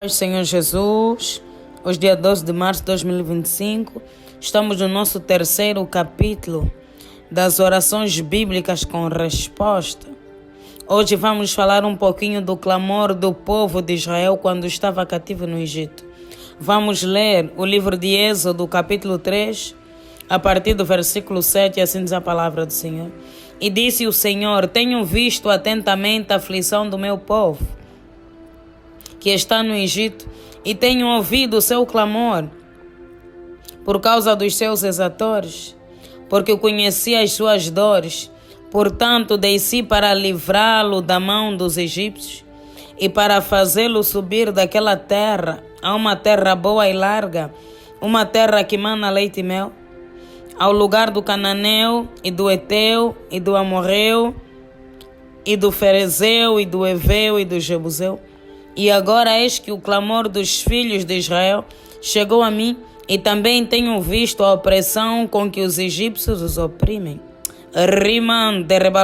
Senhor Jesus, hoje dia 12 de março de 2025, estamos no nosso terceiro capítulo das orações bíblicas com resposta. Hoje vamos falar um pouquinho do clamor do povo de Israel quando estava cativo no Egito. Vamos ler o livro de Êxodo, capítulo 3, a partir do versículo 7, e assim diz a palavra do Senhor. E disse o Senhor: tenho visto atentamente a aflição do meu povo, que está no Egito, e tenho ouvido o seu clamor por causa dos seus exatores, porque eu conheci as suas dores. Portanto, desci para livrá-lo da mão dos egípcios e para fazê-lo subir daquela terra a uma terra boa e larga, uma terra que mana leite e mel, ao lugar do cananeu e do eteu e do amorreu e do ferezeu e do eveu e do jebuseu. E agora eis que o clamor dos filhos de Israel chegou a mim, e também tenho visto a opressão com que os egípcios os oprimem.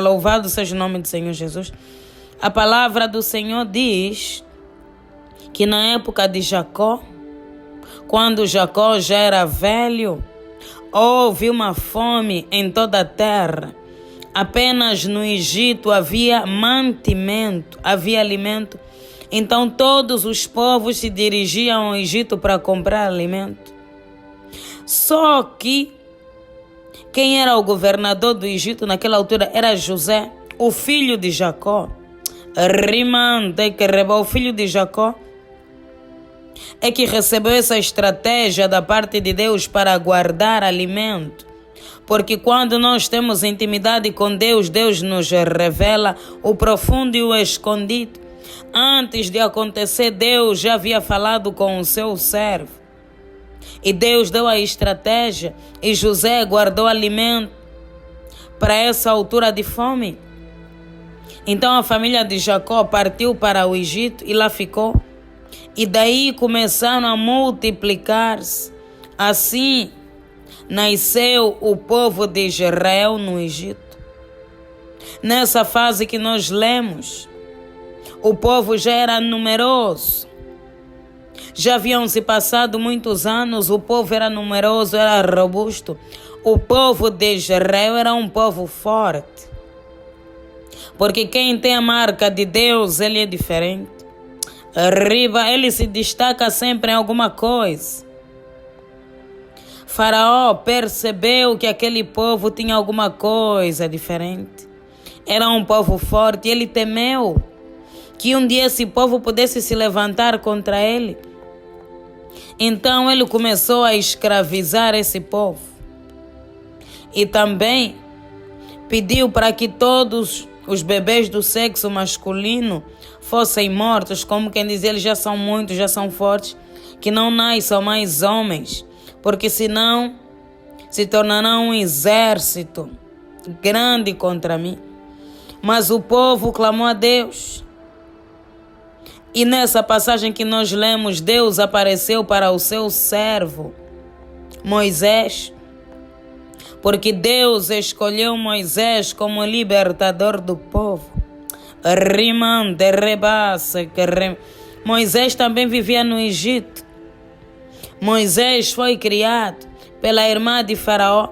Louvado seja o nome do Senhor Jesus. A palavra do Senhor diz que na época de Jacó, quando Jacó já era velho, houve uma fome em toda a terra. Apenas no Egito havia mantimento, havia alimento. Então todos os povos se dirigiam ao Egito para comprar alimento. Só que quem era o governador do Egito naquela altura era José, o filho de Jacó. O filho de Jacó é que recebeu essa estratégia da parte de Deus para guardar alimento. Porque quando nós temos intimidade com Deus, Deus nos revela o profundo e o escondido. Antes de acontecer, Deus já havia falado com o seu servo. E Deus deu a estratégia, e José guardou alimento para essa altura de fome. Então a família de Jacó partiu para o Egito e lá ficou. E daí começaram a multiplicar-se. Assim nasceu o povo de Israel no Egito. Nessa fase que nós lemos, o povo já era numeroso. Já haviam se passado muitos anos, o povo era numeroso, era robusto. O povo de Israel era um povo forte. Porque quem tem a marca de Deus, ele é diferente. Ele se destaca sempre em alguma coisa. Faraó percebeu que aquele povo tinha alguma coisa diferente. Era um povo forte, e ele temeu que um dia esse povo pudesse se levantar contra ele. Então ele começou a escravizar esse povo. E também pediu para que todos os bebês do sexo masculino fossem mortos, como quem diz, eles já são muitos, já são fortes, que não nasçam mais homens, porque senão se tornarão um exército grande contra mim. Mas o povo clamou a Deus. E nessa passagem que nós lemos, Deus apareceu para o seu servo Moisés, porque Deus escolheu Moisés como libertador do povo. Moisés também vivia no Egito. Moisés foi criado pela irmã de Faraó,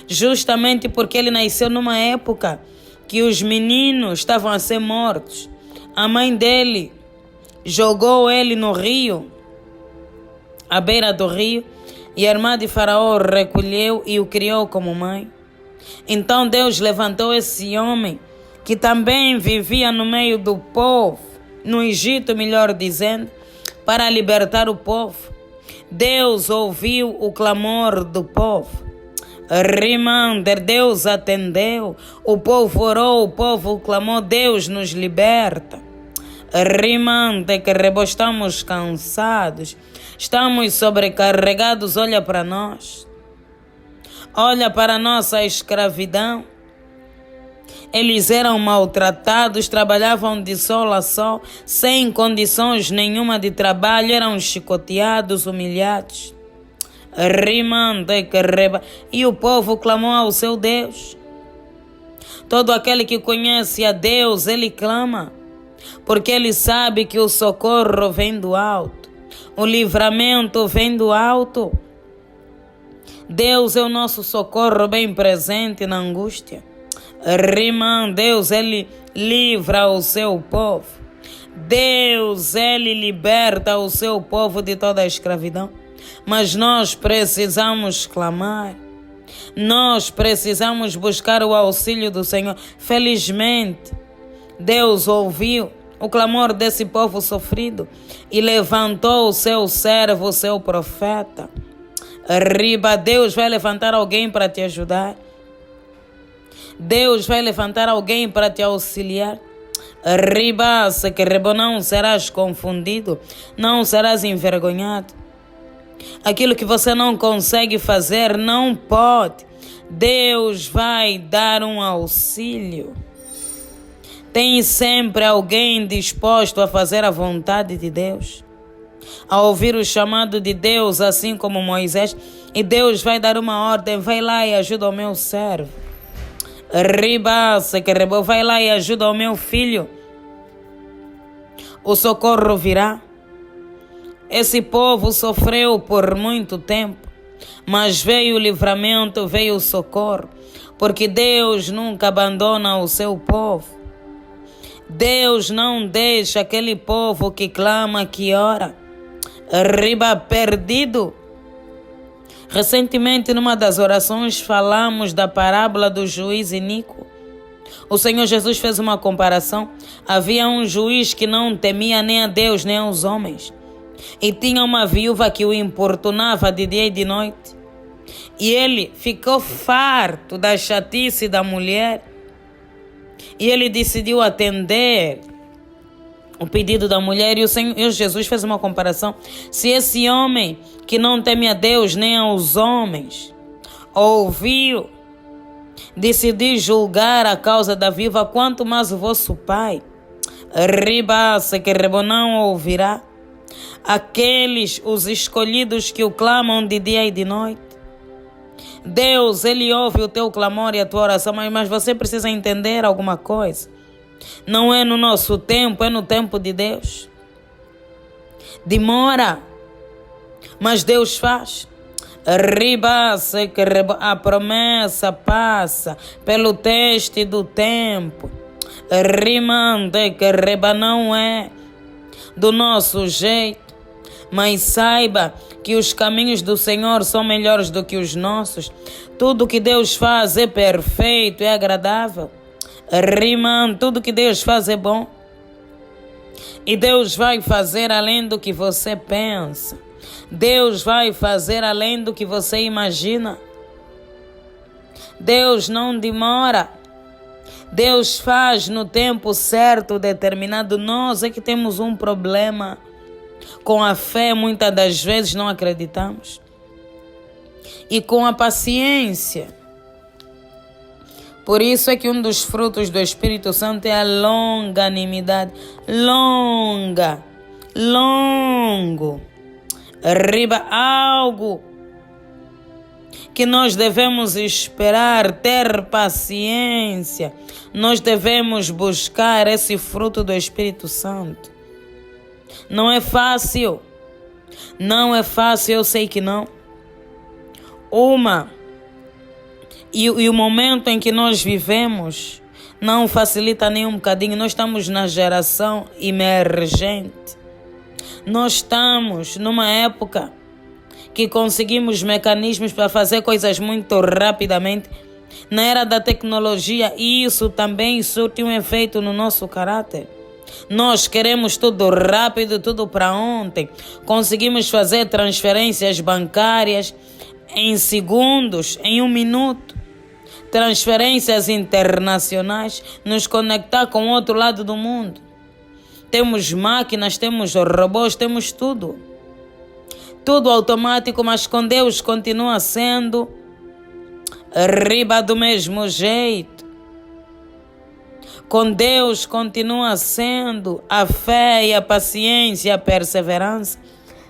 justamente porque ele nasceu numa época que os meninos estavam a ser mortos. A mãe dele jogou ele no rio, à beira do rio, e a irmã de Faraó recolheu e o criou como mãe. Então Deus levantou esse homem, que também vivia no meio do povo, no Egito, melhor dizendo, para libertar o povo. Deus ouviu o clamor do povo. Deus atendeu, o povo orou, o povo clamou, Deus nos liberta. Estamos cansados, estamos sobrecarregados, olha para nós, olha para a nossa escravidão. Eles eram maltratados, trabalhavam de sol a sol, sem condições nenhuma de trabalho, eram chicoteados, humilhados. E o povo clamou ao seu Deus. Todo aquele que conhece a Deus, ele clama. porque Ele sabe que o socorro vem do alto, o livramento vem do alto. Deus é o nosso socorro bem presente na angústia. Deus, Ele livra o seu povo. Deus, Ele liberta o seu povo de toda a escravidão. Mas nós precisamos clamar. Nós precisamos buscar o auxílio do Senhor. Felizmente, Deus ouviu o clamor desse povo sofrido e levantou o seu servo, o seu profeta. Deus vai levantar alguém para te ajudar. Deus vai levantar alguém para te auxiliar. Não serás confundido, não serás envergonhado. Aquilo que você não consegue fazer, não pode. Deus vai dar um auxílio. Tem sempre alguém disposto a fazer a vontade de Deus, a ouvir o chamado de Deus, assim como Moisés. E Deus vai dar uma ordem: vai lá e ajuda o meu servo. Vai lá e ajuda o meu filho. O socorro virá. Esse povo sofreu por muito tempo, mas veio o livramento, veio o socorro, porque Deus nunca abandona o seu povo. Deus não deixa aquele povo que clama, que ora, perdido. Recentemente, numa das orações, falamos da parábola do juiz iníquo. O Senhor Jesus fez uma comparação. Havia um juiz que não temia nem a Deus, nem aos homens. E tinha uma viúva que o importunava de dia e de noite. E ele ficou farto da chatice da mulher. E ele decidiu atender o pedido da mulher. E o Senhor Jesus fez uma comparação. Se esse homem que não teme a Deus nem aos homens ouviu, decidiu julgar a causa da viúva, quanto mais o vosso Pai não ouvirá aqueles, os escolhidos que o clamam de dia e de noite. Deus, Ele ouve o teu clamor e a tua oração, mas você precisa entender alguma coisa. Não é no nosso tempo, é no tempo de Deus. Demora, mas Deus faz. A promessa passa pelo teste do tempo. Não é do nosso jeito, mas saiba que os caminhos do Senhor são melhores do que os nossos. Tudo que Deus faz é perfeito, é agradável. Tudo que Deus faz é bom. E Deus vai fazer além do que você pensa. Deus vai fazer além do que você imagina. Deus não demora. Deus faz no tempo certo, determinado. Nós é que temos um problema com a fé, muitas das vezes não acreditamos. E com a paciência. Por isso é que um dos frutos do Espírito Santo é a longanimidade. Longo. Algo que nós devemos esperar, ter paciência. Nós devemos buscar esse fruto do Espírito Santo. Não é fácil. Não é fácil, eu sei que não. E o momento em que nós vivemos não facilita nem um bocadinho. Nós estamos na geração emergente. Nós estamos numa época que conseguimos mecanismos para fazer coisas muito rapidamente. Na era da tecnologia, isso também surte um efeito no nosso caráter. Nós queremos tudo rápido, tudo para ontem. Conseguimos fazer transferências bancárias em segundos, em 1 minuto. Transferências internacionais, nos conectar com o outro lado do mundo. Temos máquinas, temos robôs, temos tudo. Tudo automático, mas com Deus continua sendo do mesmo jeito. Com Deus continua sendo a fé e a paciência e a perseverança.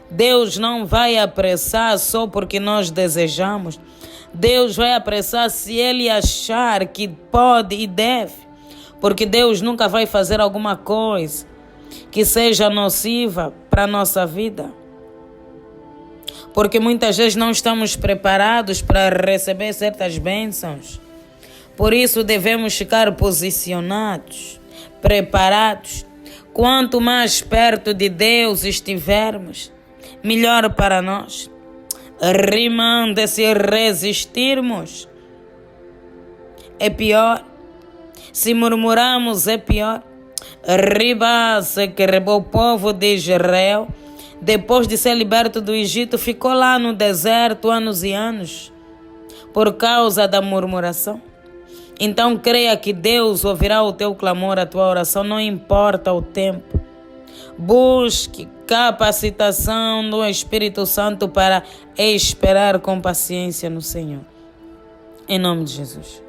Deus não vai apressar só porque nós desejamos. Deus vai apressar se Ele achar que pode e deve. Porque Deus nunca vai fazer alguma coisa que seja nociva para a nossa vida. Porque muitas vezes não estamos preparados para receber certas bênçãos. Por isso devemos ficar posicionados, preparados. Quanto mais perto de Deus estivermos, melhor para nós. Rimando, se resistirmos, é pior. Se murmurarmos, é pior. Ribase que o povo de Israel, depois de ser liberto do Egito, ficou lá no deserto anos e anos, por causa da murmuração. Então creia que Deus ouvirá o teu clamor, a tua oração, não importa o tempo. Busque capacitação do Espírito Santo para esperar com paciência no Senhor. Em nome de Jesus.